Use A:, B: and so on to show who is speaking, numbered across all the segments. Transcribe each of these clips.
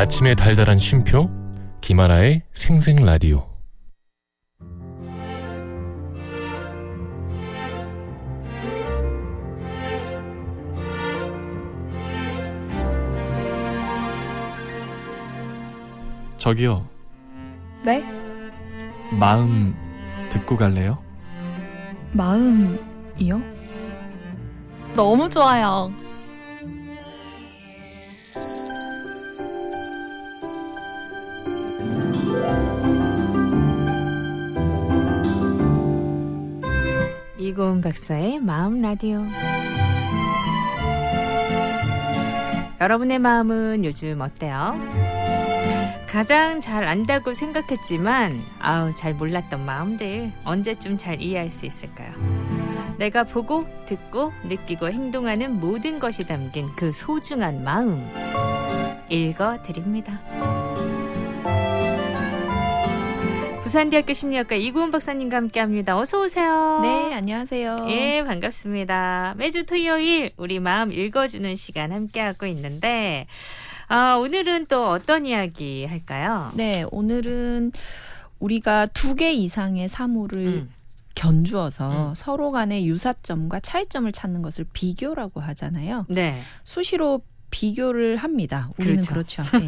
A: 아침의 달달한 쉼표 김하나의 생생라디오.
B: 저기요.
C: 네?
B: 마음 듣고 갈래요?
C: 마음이요? 너무 좋아요.
D: 이고은 박사의 마음 라디오. 여러분의 마음은 요즘 어때요? 가장 잘 안다고 생각했지만 잘 몰랐던 마음들 언제쯤 잘 이해할 수 있을까요? 내가 보고 듣고 느끼고 행동하는 모든 것이 담긴 그 소중한 마음 읽어드립니다. 부산대학교 심리학과 이고은 박사님과 함께합니다. 어서 오세요.
C: 네, 안녕하세요.
D: 예, 반갑습니다. 매주 토요일 우리 마음 읽어주는 시간 함께하고 있는데 오늘은 또 어떤 이야기 할까요?
C: 네, 오늘은 우리가 2개 이상의 사물을 견주어서 서로 간의 유사점과 차이점을 찾는 것을 비교라고 하잖아요.
D: 네.
C: 수시로 비교를 합니다. 우리는 그렇죠. 네.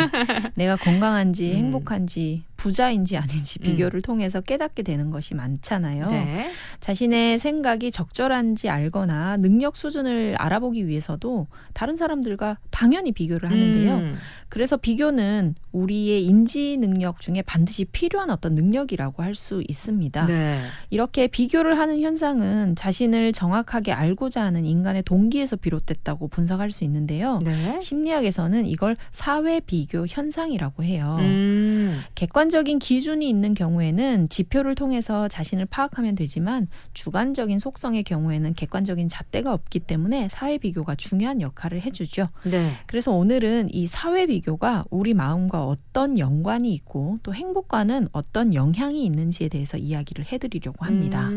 C: 내가 건강한지 행복한지 부자인지 아닌지 비교를 통해서 깨닫게 되는 것이 많잖아요.
D: 네.
C: 자신의 생각이 적절한지 알거나 능력 수준을 알아보기 위해서도 다른 사람들과 당연히 비교를 하는데요. 그래서 비교는 우리의 인지 능력 중에 반드시 필요한 어떤 능력이라고 할 수 있습니다.
D: 네.
C: 이렇게 비교를 하는 현상은 자신을 정확하게 알고자 하는 인간의 동기에서 비롯됐다고 분석할 수 있는데요.
D: 네.
C: 심리학에서는 이걸 사회 비교 현상이라고 해요. 객관적인 기준이 있는 경우에는 지표를 통해서 자신을 파악하면 되지만 주관적인 속성의 경우에는 객관적인 잣대가 없기 때문에 사회 비교가 중요한 역할을 해주죠.
D: 네.
C: 그래서 오늘은 이 사회 비교가 우리 마음과 어떤 연관이 있고 또 행복과는 어떤 영향이 있는지에 대해서 이야기를 해드리려고 합니다.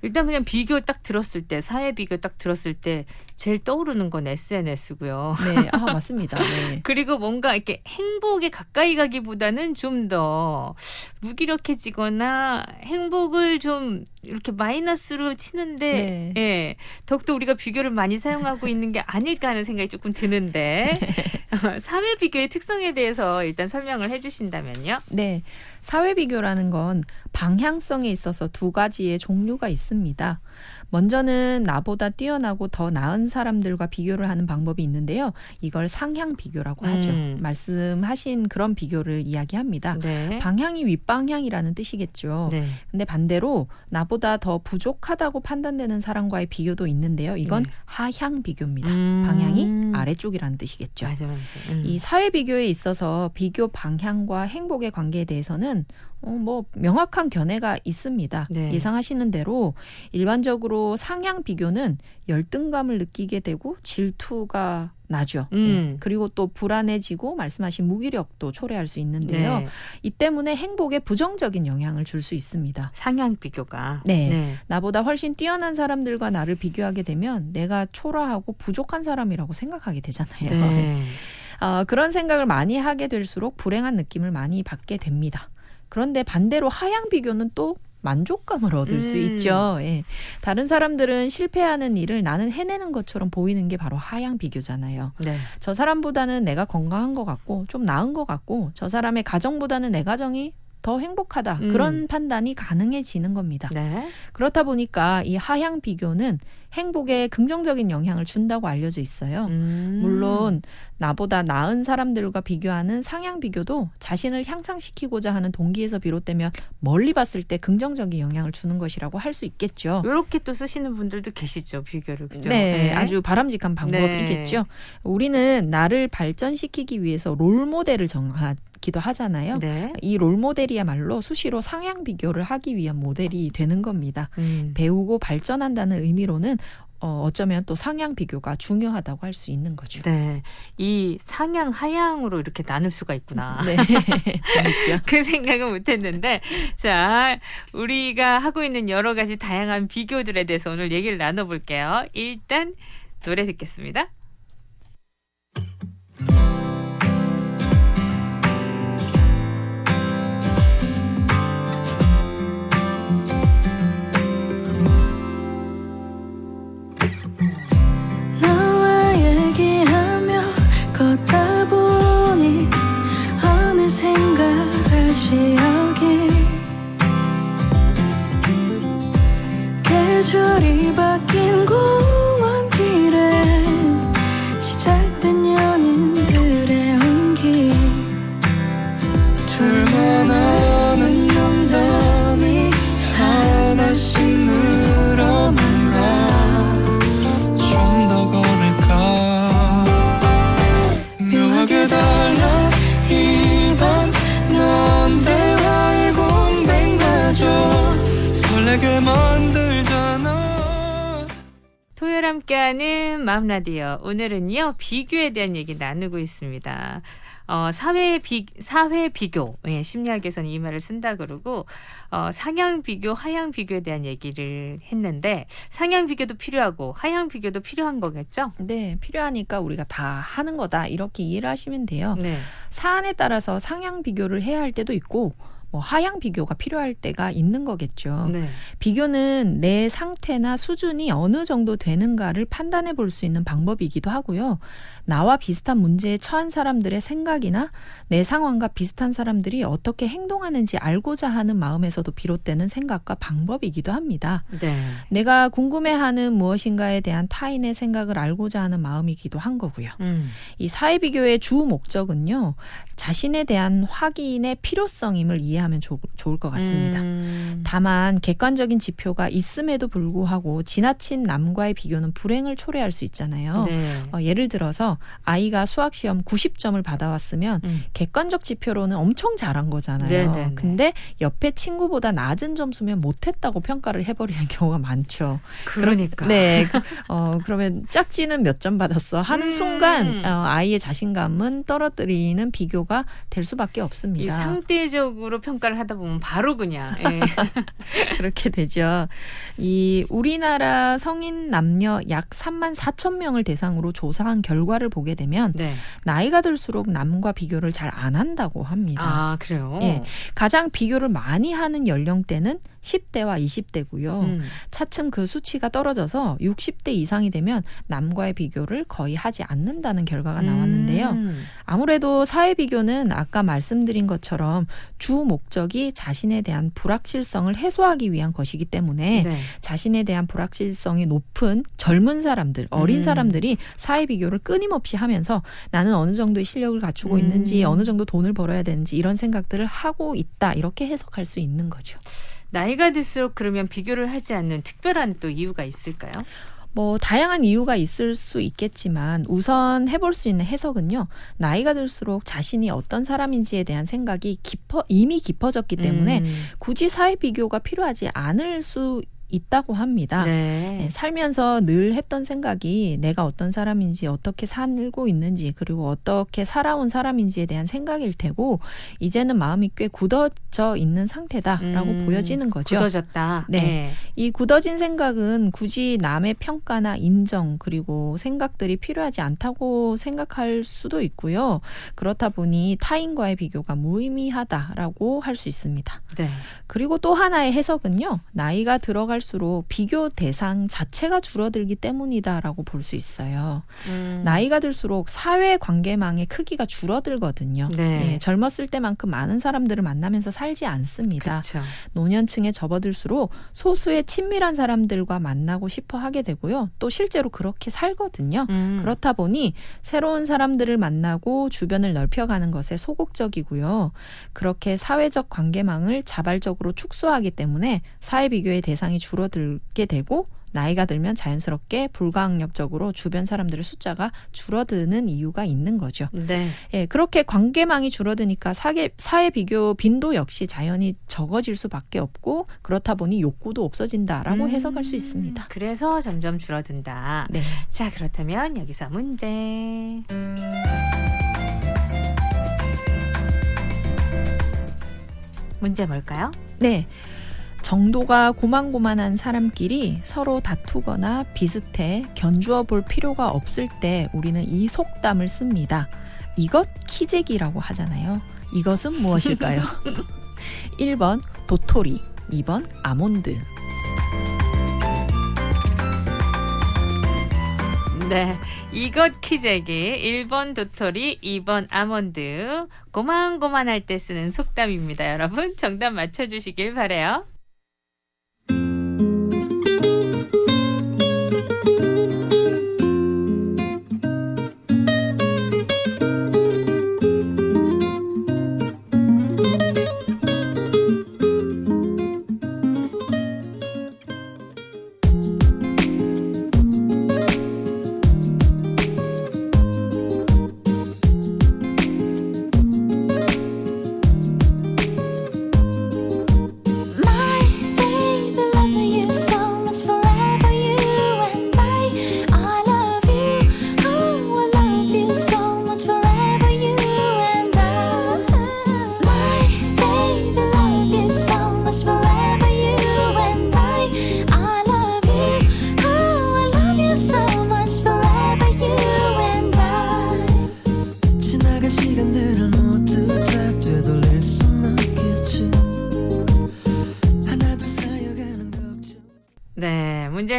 D: 일단 그냥 비교 딱 들었을 때, 사회 비교 딱 들었을 때 제일 떠오르는 건 SNS고요.
C: 네, 맞습니다. 네.
D: 그리고 뭔가 이렇게 행복에 가까이 가기보다는 좀 더 무기력해지거나 행복을 좀 이렇게 마이너스로 치는데 예, 더욱더 우리가 비교를 많이 사용하고 있는 게 아닐까 하는 생각이 조금 드는데 사회 비교의 특성에 대해서 일단 설명을 해주신다면요.
C: 네, 사회 비교라는 건 방향성에 있어서 2가지의 종류가 있습니다. 먼저는 나보다 뛰어나고 더 나은 사람들과 비교를 하는 방법이 있는데요. 이걸 상향 비교라고 하죠. 말씀하신 그런 비교를 이야기합니다.
D: 네.
C: 방향이 윗방향이라는 뜻이겠죠.
D: 네.
C: 근데 반대로 나보다 더 부족하다고 판단되는 사람과의 비교도 있는데요. 이건 하향 비교입니다. 방향이 아래쪽이라는 뜻이겠죠.
D: 맞아.
C: 이 사회 비교에 있어서 비교 방향과 행복의 관계에 대해서는 명확한 견해가 있습니다.
D: 네.
C: 예상하시는 대로 일반적으로 상향 비교는 열등감을 느끼게 되고 질투가 나죠. 그리고 또 불안해지고 말씀하신 무기력도 초래할 수 있는데요.
D: 네.
C: 이 때문에 행복에 부정적인 영향을 줄 수 있습니다.
D: 상향 비교가.
C: 네. 나보다 훨씬 뛰어난 사람들과 나를 비교하게 되면 내가 초라하고 부족한 사람이라고 생각하게 되잖아요.
D: 네.
C: 그런 생각을 많이 하게 될수록 불행한 느낌을 많이 받게 됩니다. 그런데 반대로 하향 비교는 또 만족감을 얻을 수 있죠. 예. 다른 사람들은 실패하는 일을 나는 해내는 것처럼 보이는 게 바로 하향 비교잖아요.
D: 네.
C: 저 사람보다는 내가 건강한 것 같고 좀 나은 것 같고 저 사람의 가정보다는 내 가정이 더 행복하다. 그런 판단이 가능해지는 겁니다.
D: 네.
C: 그렇다 보니까 이 하향 비교는 행복에 긍정적인 영향을 준다고 알려져 있어요. 물론 나보다 나은 사람들과 비교하는 상향 비교도 자신을 향상시키고자 하는 동기에서 비롯되면 멀리 봤을 때 긍정적인 영향을 주는 것이라고 할 수 있겠죠.
D: 이렇게 또 쓰시는 분들도 계시죠. 비교를. 그죠?
C: 네, 아주 바람직한 방법이겠죠. 우리는 나를 발전시키기 위해서 롤모델을 정하기도 하잖아요.
D: 네.
C: 이 롤모델이야말로 수시로 상향 비교를 하기 위한 모델이 되는 겁니다. 배우고 발전한다는 의미로는 어쩌면 또 상향 비교가 중요하다고 할 수 있는 거죠.
D: 네, 이 상향 하향으로 이렇게 나눌 수가 있구나.
C: 네, 재밌죠.
D: 그 생각은 못했는데, 자, 우리가 하고 있는 여러 가지 다양한 비교들에 대해서 오늘 얘기를 나눠볼게요. 일단 노래 듣겠습니다. 함께하는 마음 라디오. 오늘은요 비교에 대한 얘기 나누고 있습니다. 사회 비교, 예, 심리학에서는 이 말을 쓴다 그러고 상향 비교, 하향 비교에 대한 얘기를 했는데 상향 비교도 필요하고 하향 비교도 필요한 거겠죠?
C: 네, 필요하니까 우리가 다 하는 거다 이렇게 이해를 하시면 돼요.
D: 네.
C: 사안에 따라서 상향 비교를 해야 할 때도 있고 뭐 하향 비교가 필요할 때가 있는 거겠죠.
D: 네.
C: 비교는 내 상태나 수준이 어느 정도 되는가를 판단해 볼 수 있는 방법이기도 하고요. 나와 비슷한 문제에 처한 사람들의 생각이나 내 상황과 비슷한 사람들이 어떻게 행동하는지 알고자 하는 마음에서도 비롯되는 생각과 방법이기도 합니다.
D: 네.
C: 내가 궁금해하는 무엇인가에 대한 타인의 생각을 알고자 하는 마음이기도 한 거고요. 이 사회 비교의 주 목적은요. 자신에 대한 확인의 필요성임을 이해하면 좋을 것 같습니다. 다만 객관적인 지표가 있음에도 불구하고 지나친 남과의 비교는 불행을 초래할 수 있잖아요.
D: 네.
C: 예를 들어서 아이가 수학시험 90점을 받아왔으면 객관적 지표로는 엄청 잘한 거잖아요.
D: 네네네.
C: 근데 옆에 친구보다 낮은 점수면 못했다고 평가를 해버리는 경우가 많죠.
D: 그러니까.
C: 네. 그러면 짝지는 몇 점 받았어 하는 순간 아이의 자신감은 떨어뜨리는 비교가 될 수밖에 없습니다.
D: 이 상대적으로 평가를 하다 보면 바로 그냥 예.
C: 그렇게 되죠. 이 우리나라 성인 남녀 약 3만 4천 명을 대상으로 조사한 결과를 보게 되면
D: 네.
C: 나이가 들수록 남과 비교를 잘 안 한다고 합니다.
D: 아 그래요?
C: 예. 가장 비교를 많이 하는 연령대는 10대와 20대고요. 차츰 그 수치가 떨어져서 60대 이상이 되면 남과의 비교를 거의 하지 않는다는 결과가 나왔는데요. 아무래도 사회 비교는 아까 말씀드린 것처럼 주 목적이 자신에 대한 불확실성을 해소하기 위한 것이기 때문에
D: 네.
C: 자신에 대한 불확실성이 높은 젊은 사람들, 어린 사람들이 사회 비교를 끊임없이 하면서 나는 어느 정도의 실력을 갖추고 있는지 어느 정도 돈을 벌어야 되는지 이런 생각들을 하고 있다. 이렇게 해석할 수 있는 거죠.
D: 나이가 들수록 그러면 비교를 하지 않는 특별한 또 이유가 있을까요?
C: 뭐 다양한 이유가 있을 수 있겠지만 우선 해볼 수 있는 해석은요. 나이가 들수록 자신이 어떤 사람인지에 대한 생각이 이미 깊어졌기 때문에 굳이 사회 비교가 필요하지 않을 수 있다고 합니다.
D: 네.
C: 살면서 늘 했던 생각이 내가 어떤 사람인지 어떻게 살고 있는지 그리고 어떻게 살아온 사람인지에 대한 생각일 테고 이제는 마음이 꽤 굳어져 있는 상태다라고 보여지는 거죠.
D: 굳어졌다.
C: 네.
D: 네.
C: 이 굳어진 생각은 굳이 남의 평가나 인정 그리고 생각들이 필요하지 않다고 생각할 수도 있고요. 그렇다 보니 타인과의 비교가 무의미하다라고 할 수 있습니다.
D: 네.
C: 그리고 또 하나의 해석은요. 나이가 들어갈수록 비교 대상 자체가 줄어들기 때문이다라고 볼 수 있어요. 나이가 들수록 사회 관계망의 크기가 줄어들거든요.
D: 네.
C: 예, 젊었을 때만큼 많은 사람들을 만나면서 살지 않습니다.
D: 그렇죠.
C: 노년층에 접어들수록 소수의 친밀한 사람들과 만나고 싶어 하게 되고요. 또 실제로 그렇게 살거든요. 그렇다 보니 새로운 사람들을 만나고 주변을 넓혀가는 것에 소극적이고요. 그렇게 사회적 관계망을 자발적으로 축소하기 때문에 사회 비교의 대상이 줄어들게 되고 나이가 들면 자연스럽게 불가항력적으로 주변 사람들의 숫자가 줄어드는 이유가 있는 거죠.
D: 네.
C: 예, 그렇게 관계망이 줄어드니까 사회 비교 빈도 역시 자연히 적어질 수밖에 없고 그렇다 보니 욕구도 없어진다라고 해석할 수 있습니다.
D: 그래서 점점 줄어든다.
C: 네.
D: 자, 그렇다면 여기서 문제. 문제 뭘까요?
C: 네. 정도가 고만고만한 사람끼리 서로 다투거나 비슷해 견주어 볼 필요가 없을 때 우리는 이 속담을 씁니다. 이것 키재기라고 하잖아요. 이것은 무엇일까요? 1번 도토리, 2번 아몬드.
D: 네. 이것 키재기 1번 도토리 2번 아몬드 고만고만할 때 쓰는 속담입니다. 여러분 정답 맞춰주시길 바라요.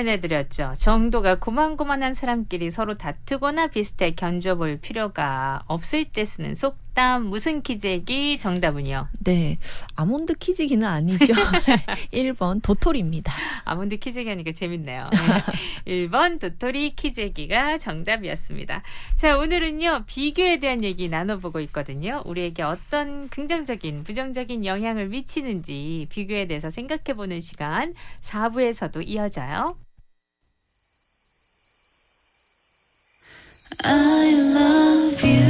D: 내드렸죠. 정도가 고만고만한 사람끼리 서로 다투거나 비슷해 견뎌볼 필요가 없을 때 쓰는 속담. 무슨 키재기? 정답은요?
C: 네, 아몬드 키재기는 아니죠. 1번 도토리입니다.
D: 아몬드 키재기 하니까 재밌네요. 네. 1번 도토리 키재기가 정답이었습니다. 자, 오늘은요. 비교에 대한 얘기 나눠보고 있거든요. 우리에게 어떤 긍정적인, 부정적인 영향을 미치는지 비교에 대해서 생각해보는 시간 4부에서도 이어져요.
E: I love you.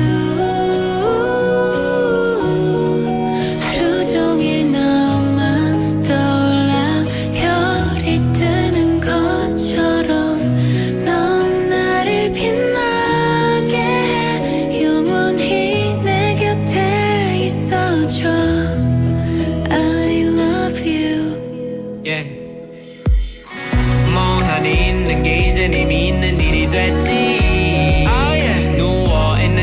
E: 하루 종일 너만 떠올라 별이 뜨는 것처럼 넌 나를 빛나게 해 영원히 내 곁에 있어줘. I love you.
F: Yeah. 멍하니 있는 게 이젠 이미 있는 일이 됐지.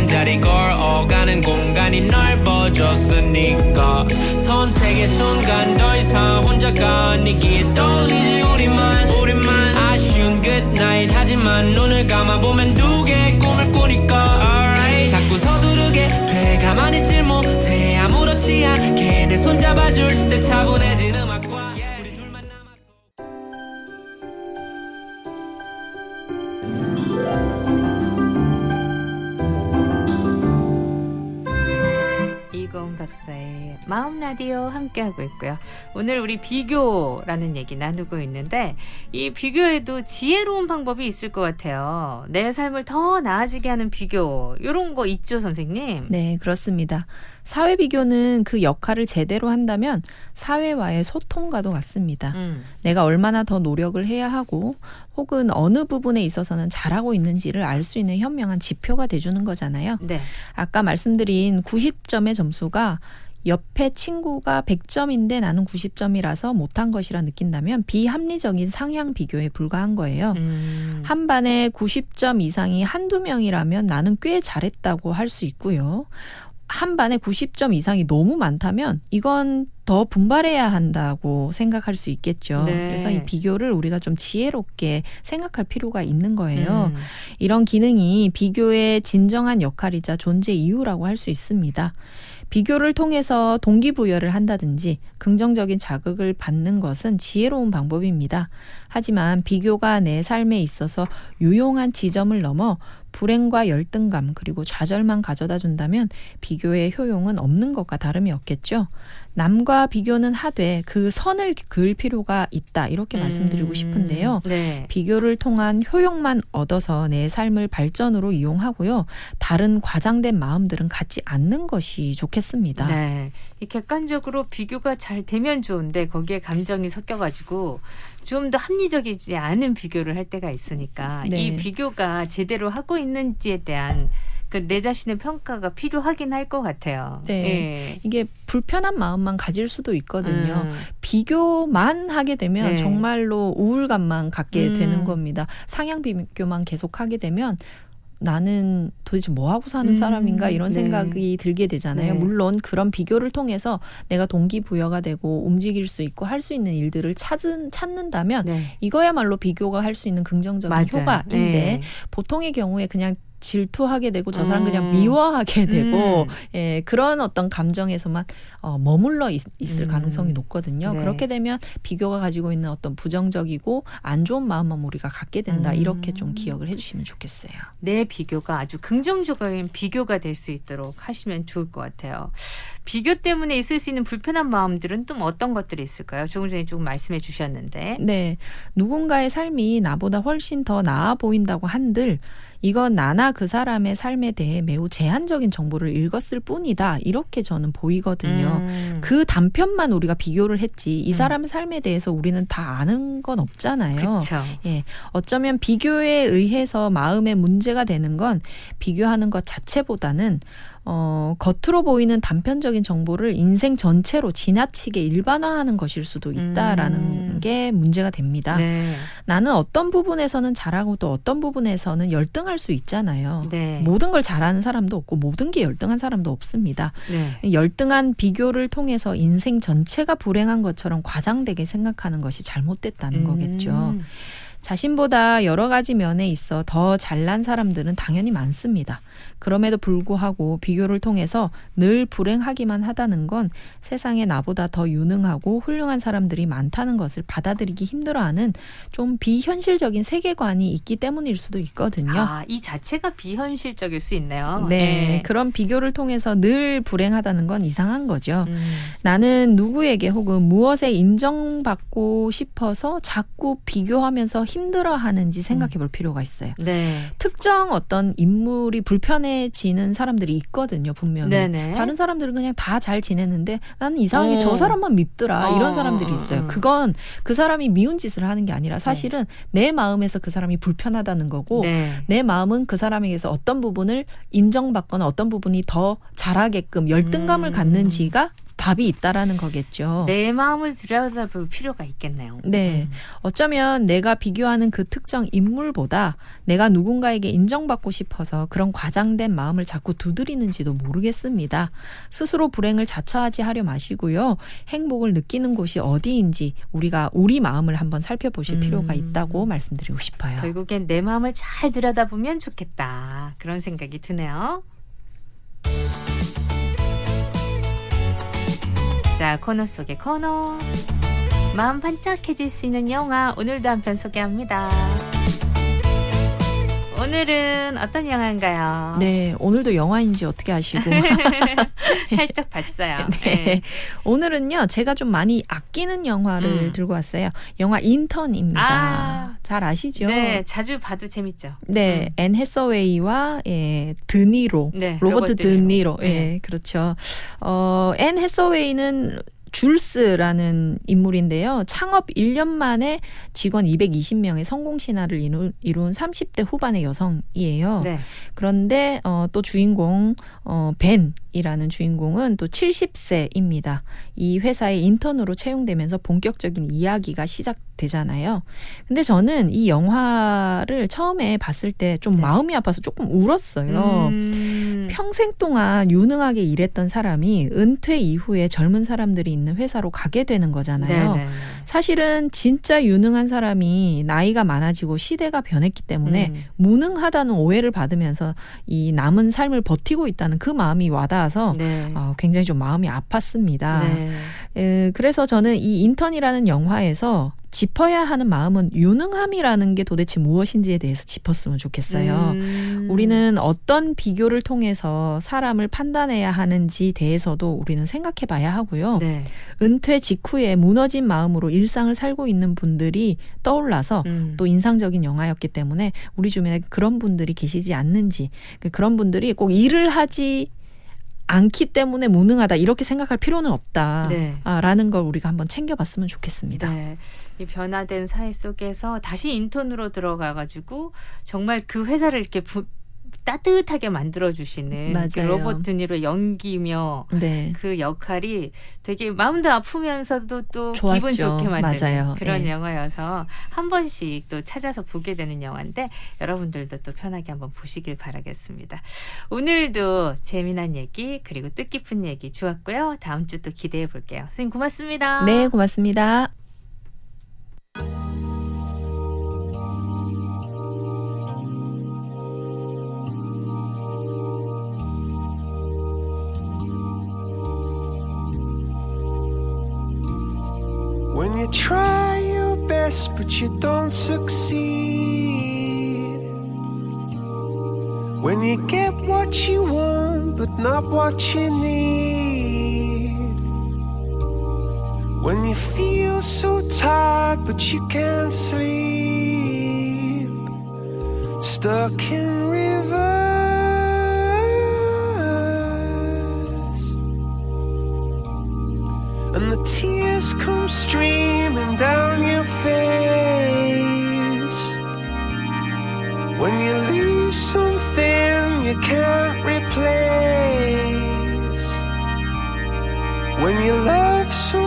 F: 자리 걸어가는 공간이 넓어졌으니까 선택의 순간 더 이상 혼자가 아니기에 떨리지 우리만 아쉬운 good night 하지만 눈을 감아보면 두 개의 꿈을 꾸니까 alright. 자꾸 서두르게 돼 가만히 있질 못해 아무렇지 않게 내 손 잡아줄 때 차분해진 음악과 우리 둘만 남았어.
D: 이고은 박사의 마음 라디오 함께하고 있고요. 오늘 우리 비교라는 얘기 나누고 있는데 이 비교에도 지혜로운 방법이 있을 것 같아요. 내 삶을 더 나아지게 하는 비교 이런 거 있죠, 선생님?
C: 네, 그렇습니다. 사회 비교는 그 역할을 제대로 한다면 사회와의 소통과도 같습니다. 내가 얼마나 더 노력을 해야 하고 혹은 어느 부분에 있어서는 잘하고 있는지를 알 수 있는 현명한 지표가 돼주는 거잖아요.
D: 네.
C: 아까 말씀드린 90점의 점수가 옆에 친구가 100점인데 나는 90점이라서 못한 것이라 느낀다면 비합리적인 상향 비교에 불과한 거예요. 한 반에 90점 이상이 한두 명이라면 나는 꽤 잘했다고 할 수 있고요. 한 반에 90점 이상이 너무 많다면 이건 더 분발해야 한다고 생각할 수 있겠죠.
D: 네.
C: 그래서 이 비교를 우리가 좀 지혜롭게 생각할 필요가 있는 거예요. 이런 기능이 비교의 진정한 역할이자 존재 이유라고 할 수 있습니다. 비교를 통해서 동기부여를 한다든지 긍정적인 자극을 받는 것은 지혜로운 방법입니다. 하지만 비교가 내 삶에 있어서 유용한 지점을 넘어 불행과 열등감 그리고 좌절만 가져다 준다면 비교의 효용은 없는 것과 다름이 없겠죠. 남과 비교는 하되 그 선을 그을 필요가 있다 이렇게 말씀드리고 싶은데요.
D: 네.
C: 비교를 통한 효용만 얻어서 내 삶을 발전으로 이용하고요. 다른 과장된 마음들은 갖지 않는 것이 좋겠습니다.
D: 네. 이 객관적으로 비교가 잘 되면 좋은데 거기에 감정이 섞여가지고 좀 더 합리적이지 않은 비교를 할 때가 있으니까
C: 네.
D: 이 비교가 제대로 하고 있는지에 대한 그 내 자신의 평가가 필요하긴 할 것 같아요.
C: 네.
D: 예.
C: 이게 불편한 마음만 가질 수도 있거든요. 비교만 하게 되면
D: 네.
C: 정말로 우울감만 갖게 되는 겁니다. 상향 비교만 계속하게 되면 나는 도대체 뭐하고 사는 사람인가 이런
D: 네.
C: 생각이 들게 되잖아요.
D: 네.
C: 물론 그런 비교를 통해서 내가 동기부여가 되고 움직일 수 있고 할 수 있는 일들을 찾는다면
D: 네.
C: 이거야말로 비교가 할 수 있는 긍정적인
D: 맞아요.
C: 효과인데
D: 네.
C: 보통의 경우에 그냥 질투하게 되고 저 사람 그냥 미워하게 되고 예, 그런 어떤 감정에서만 머물러 있을 가능성이 높거든요.
D: 네.
C: 그렇게 되면 비교가 가지고 있는 어떤 부정적이고 안 좋은 마음만 우리가 갖게 된다. 이렇게 좀 기억을 해주시면 좋겠어요.
D: 내 비교가 아주 긍정적인 비교가 될 수 있도록 하시면 좋을 것 같아요. 비교 때문에 있을 수 있는 불편한 마음들은 또 어떤 것들이 있을까요? 조금 전에 조금 말씀해 주셨는데.
C: 네, 누군가의 삶이 나보다 훨씬 더 나아 보인다고 한들 이건 나나 그 사람의 삶에 대해 매우 제한적인 정보를 읽었을 뿐이다. 이렇게 저는 보이거든요. 그 단편만 우리가 비교를 했지 이 사람의 삶에 대해서 우리는 다 아는 건 없잖아요.
D: 그렇죠.
C: 예, 어쩌면 비교에 의해서 마음에 문제가 되는 건 비교하는 것 자체보다는 겉으로 보이는 단편적인 정보를 인생 전체로 지나치게 일반화하는 것일 수도 있다라는 게 문제가 됩니다.
D: 네.
C: 나는 어떤 부분에서는 잘하고 또 어떤 부분에서는 열등할 수 있잖아요.
D: 네.
C: 모든 걸 잘하는 사람도 없고 모든 게 열등한 사람도 없습니다.
D: 네.
C: 열등한 비교를 통해서 인생 전체가 불행한 것처럼 과장되게 생각하는 것이 잘못됐다는 거겠죠. 자신보다 여러 가지 면에 있어 더 잘난 사람들은 당연히 많습니다. 그럼에도 불구하고 비교를 통해서 늘 불행하기만 하다는 건 세상에 나보다 더 유능하고 훌륭한 사람들이 많다는 것을 받아들이기 힘들어하는 좀 비현실적인 세계관이 있기 때문일 수도 있거든요.
D: 아, 이 자체가 비현실적일 수 있네요.
C: 네, 그런 비교를 통해서 늘 불행하다는 건 이상한 거죠. 나는 누구에게 혹은 무엇에 인정받고 싶어서 자꾸 비교하면서 힘들어하는지 생각해 볼 필요가 있어요.
D: 네.
C: 특정 어떤 인물이 불편해지는 사람들이 있거든요, 분명히.
D: 네네.
C: 다른 사람들은 그냥 다 잘 지내는데 나는 이상하게 저 사람만 밉더라. 이런 사람들이 있어요. 그건 그 사람이 미운 짓을 하는 게 아니라 사실은 내 마음에서 그 사람이 불편하다는 거고
D: 네.
C: 내 마음은 그 사람에게서 어떤 부분을 인정받거나 어떤 부분이 더 잘하게끔 열등감을 갖는지가 답이 있다라는 거겠죠.
D: 내 마음을 들여다볼 필요가 있겠네요.
C: 네. 어쩌면 내가 비교하는 그 특정 인물보다 내가 누군가에게 인정받고 싶어서 그런 과장된 마음을 자꾸 두드리는지도 모르겠습니다. 스스로 불행을 자처하지 하려 마시고요. 행복을 느끼는 곳이 어디인지 우리가 우리 마음을 한번 살펴보실 필요가 있다고 말씀드리고 싶어요.
D: 결국엔 내 마음을 잘 들여다보면 좋겠다. 그런 생각이 드네요. 자, 코너 속의 코너. 마음 반짝해질 수 있는 영화 오늘도 한 편 소개합니다. 오늘은 어떤 영화인가요?
C: 네, 오늘도 영화인지 어떻게 아시고.
D: 살짝 봤어요.
C: 네. 오늘은요, 제가 좀 많이 아끼는 영화를 들고 왔어요. 영화 인턴입니다.
D: 아.
C: 잘 아시죠?
D: 네, 자주 봐도 재밌죠.
C: 네, 앤 해서웨이와 드니로,
D: 네,
C: 로버트 드니로.
D: 네.
C: 예, 그렇죠. 앤 해서웨이는 줄스라는 인물인데요. 창업 1년 만에 직원 220명의 성공 신화를 이룬 30대 후반의 여성이에요.
D: 네.
C: 그런데 또 주인공 벤이라는 주인공은 또 70세입니다. 이 회사에 인턴으로 채용되면서 본격적인 이야기가 시작되잖아요. 근데 저는 이 영화를 처음에 봤을 때 좀 마음이 아파서 조금 울었어요. 평생 동안 유능하게 일했던 사람이 은퇴 이후에 젊은 사람들이 있는 회사로 가게 되는 거잖아요.
D: 네네.
C: 사실은 진짜 유능한 사람이 나이가 많아지고 시대가 변했기 때문에 무능하다는 오해를 받으면서 이 남은 삶을 버티고 있다는 그 마음이 와닿아서
D: 네.
C: 굉장히 좀 마음이 아팠습니다.
D: 네.
C: 그래서 저는 이 인턴이라는 영화에서 짚어야 하는 마음은 유능함이라는 게 도대체 무엇인지에 대해서 짚었으면 좋겠어요. 우리는 어떤 비교를 통해서 사람을 판단해야 하는지 대해서도 우리는 생각해 봐야 하고요.
D: 네.
C: 은퇴 직후에 무너진 마음으로 일상을 살고 있는 분들이 떠올라서 또 인상적인 영화였기 때문에 우리 주변에 그런 분들이 계시지 않는지, 그런 분들이 꼭 일을 하지 않기 때문에 무능하다 이렇게 생각할 필요는 없다라는 걸 우리가 한번 챙겨봤으면 좋겠습니다.
D: 네. 이 변화된 사회 속에서 다시 인턴으로 들어가가지고 정말 그 회사를 이렇게 따뜻하게 만들어주시는 그
C: 맞아요.
D: 로버트 드니로 연기며
C: 네.
D: 그 역할이 되게 마음도 아프면서도 또
C: 좋았죠.
D: 기분 좋게 만드는
C: 맞아요.
D: 그런
C: 네.
D: 영화여서 한 번씩 또 찾아서 보게 되는 영화인데 여러분들도 또 편하게 한번 보시길 바라겠습니다. 오늘도 재미난 얘기 그리고 뜻깊은 얘기 좋았고요. 다음 주 또 기대해 볼게요. 선생님 고맙습니다.
C: 네, 고맙습니다.
G: When you try your best but you don't succeed, when you get what you want but not what you need, when you feel so tired but you can't sleep, stuck in reverse, and the tears come streaming down your face, when you lose something you can't replace, when you love someone